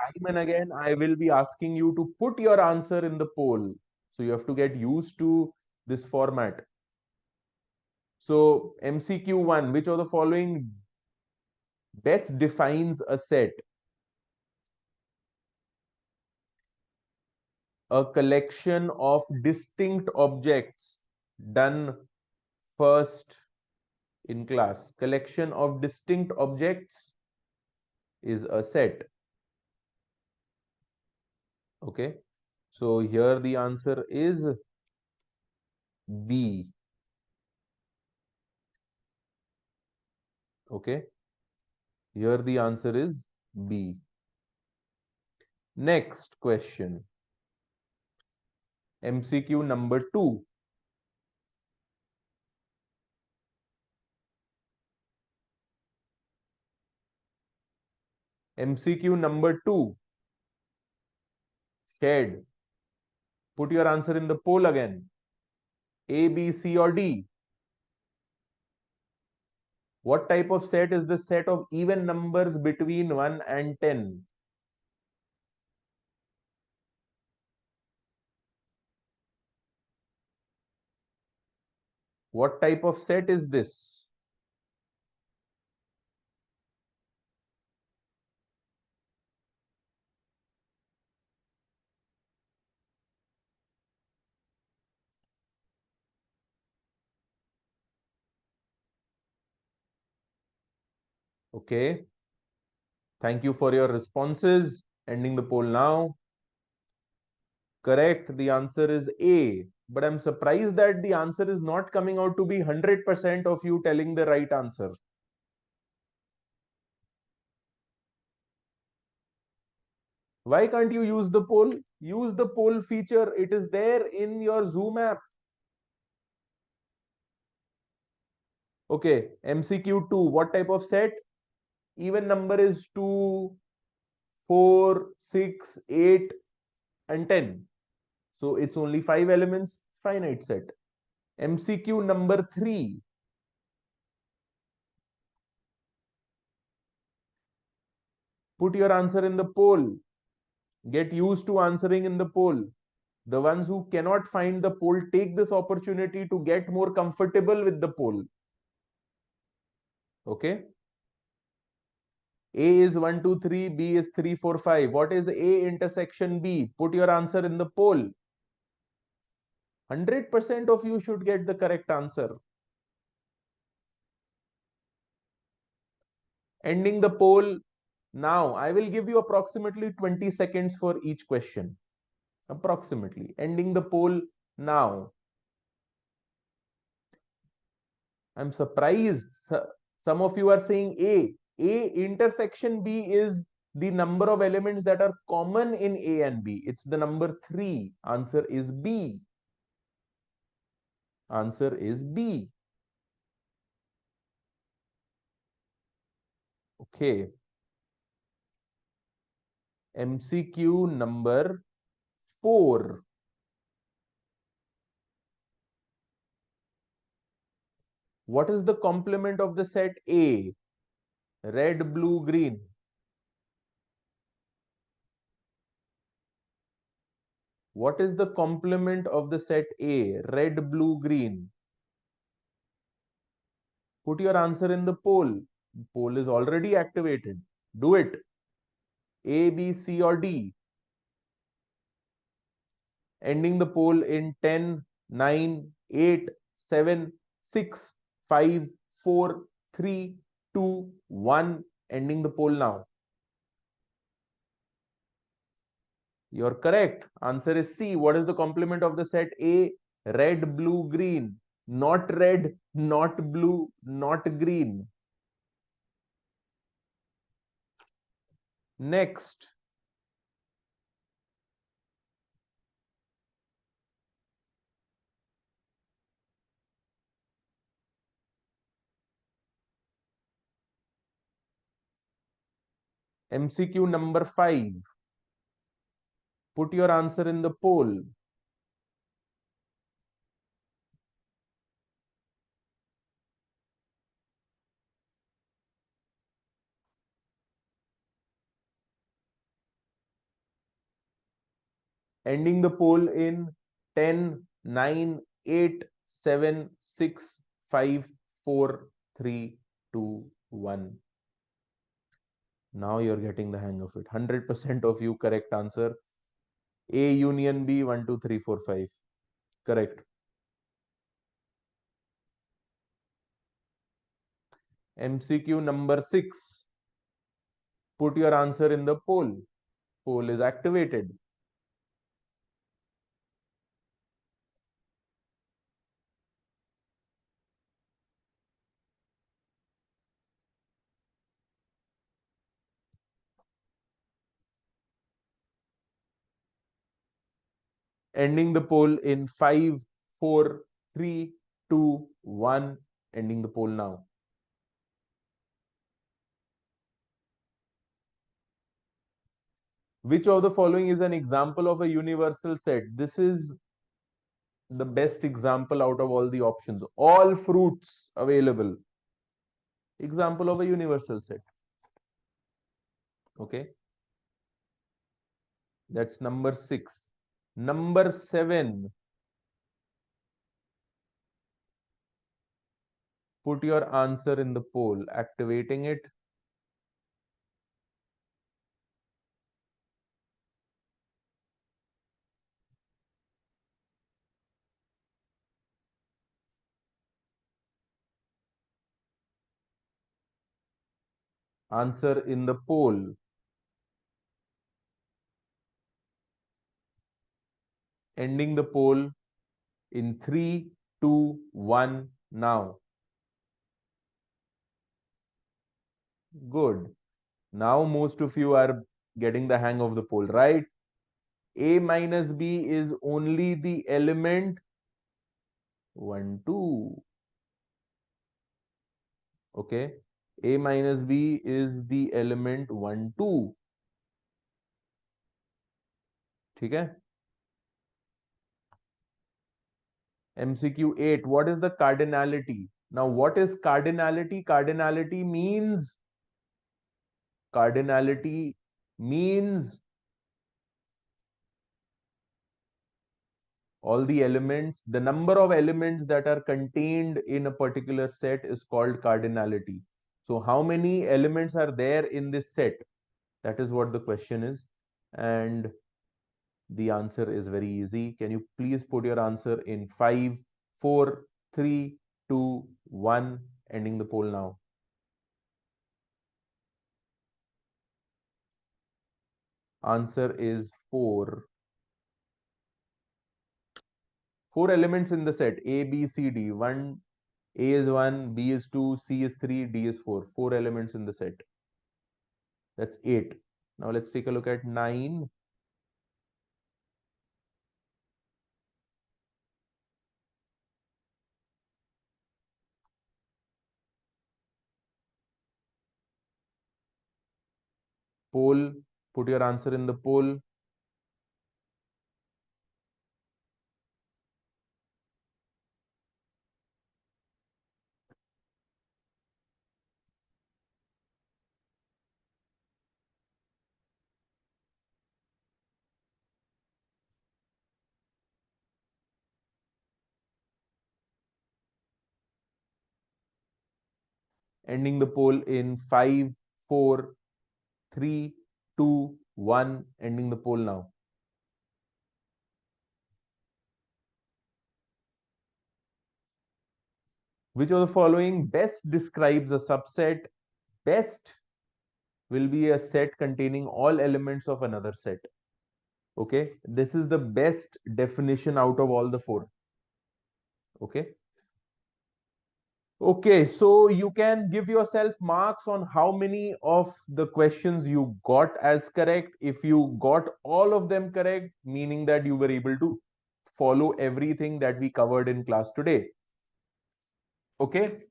time and again, I will be asking you to put your answer in the poll. So you have to get used to this format. So MCQ1, which of the following best defines a set? A collection of distinct objects done first in class. Collection of distinct objects is a set. Okay. So here the answer is B. Okay. Here the answer is B. Next question. MCQ number 2. MCQ number 2. Shared. Put your answer in the poll again. A, B, C, or D. What type of set is the set of even numbers between 1 and 10? What type of set is this? Okay. Thank you for your responses. Ending the poll now. Correct. The answer is A. But I'm surprised that the answer is not coming out to be 100% of you telling the right answer. Why can't you use the poll? Use the poll feature. It is there in your Zoom app. Okay. MCQ 2. What type of set? Even number is 2, 4, 6, 8, and 10. So it's only 5 elements, finite set. MCQ number 3. Put your answer in the poll. Get used to answering in the poll. The ones who cannot find the poll, take this opportunity to get more comfortable with the poll. Okay. A is 1, 2, 3, B is 3, 4, 5. What is A intersection B? Put your answer in the poll. 100% of you should get the correct answer. Ending the poll now. I will give you approximately 20 seconds for each question. Approximately. Ending the poll now. I'm surprised. Some of you are saying A. A intersection B is the number of elements that are common in A and B. It's the number 3. Answer is B. Answer is B. Okay. MCQ number 4. What is the complement of the set A? Red, blue, green. What is the complement of the set A? Red, blue, green. Put your answer in the poll. Poll is already activated. Do it. A, B, C, or D. Ending the poll in 10, 9, 8, 7, 6, 5, 4, 3, 2, 1. Ending the poll now. You're correct. Answer is C. What is the complement of the set A? Red, blue, green. Not red, not blue, not green. Next. MCQ number 5. Put your answer in the poll. ending the poll in 10, 9, 8, 7, 6, 5, 4, 3, 2, 1. Now you're getting the hang of it. 100% of you correct answer. A union B, 1, 2, 3, 4, 5. Correct. MCQ number 6. Put your answer in the poll. Poll is activated. Ending the poll in 5, 4, 3, 2, 1. Ending the poll now. Which of the following is an example of a universal set? This is the best example out of all the options. All fruits available. Example of a universal set. Okay. That's number 6. Number 7. Put your answer in the poll. Activating it. Answer in the poll. Ending the poll in 3, 2, 1 now. Good. Now most of you are getting the hang of the poll, right? A minus B is only the element 1, 2. Okay. A minus B is the element 1, 2. ठीक है? MCQ 8. What is the cardinality? Now, what is cardinality? Cardinality means all the elements, the number of elements that are contained in a particular set is called cardinality. So how many elements are there in this set? That is what the question is. And the answer is very easy. Can you please put your answer in 5, 4, 3, 2, 1, ending the poll now. Answer is 4. 4 elements in the set A, B, C, D. 1, A is 1, B is 2, C is 3, D is 4. 4 elements in the set. That's 8. Now let's take a look at 9. Poll. Put your answer in the poll. Ending the poll in 5, 4, 3, 2, 1. Ending the poll now. Which of the following best describes a subset? Best will be a set containing all elements of another set. Okay, this is the best definition out of all the 4. Okay. Okay, so you can give yourself marks on how many of the questions you got as correct. If you got all of them correct, meaning that you were able to follow everything that we covered in class today. Okay,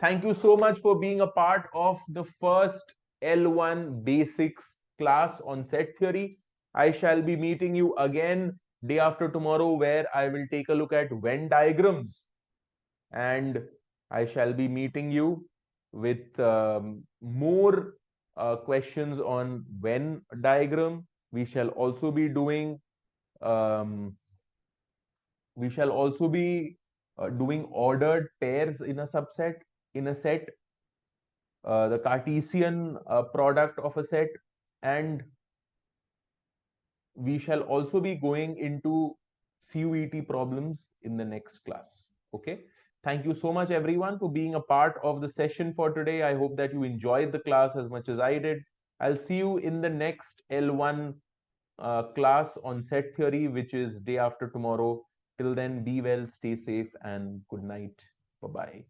thank you so much for being a part of the first L1 basics class on set theory. I shall be meeting you again day after tomorrow, where I will take a look at Venn diagrams, and I shall be meeting you with more questions on Venn diagram. We shall also be doing We shall also be doing ordered pairs in a subset, in a set, the Cartesian product of a set, and we shall also be going into CUET problems in the next class. Okay. Thank you so much, everyone, for being a part of the session for today. I hope that you enjoyed the class as much as I did. I'll see you in the next L1 class on set theory, which is day after tomorrow. Till then, be well, stay safe, and good night. Bye-bye.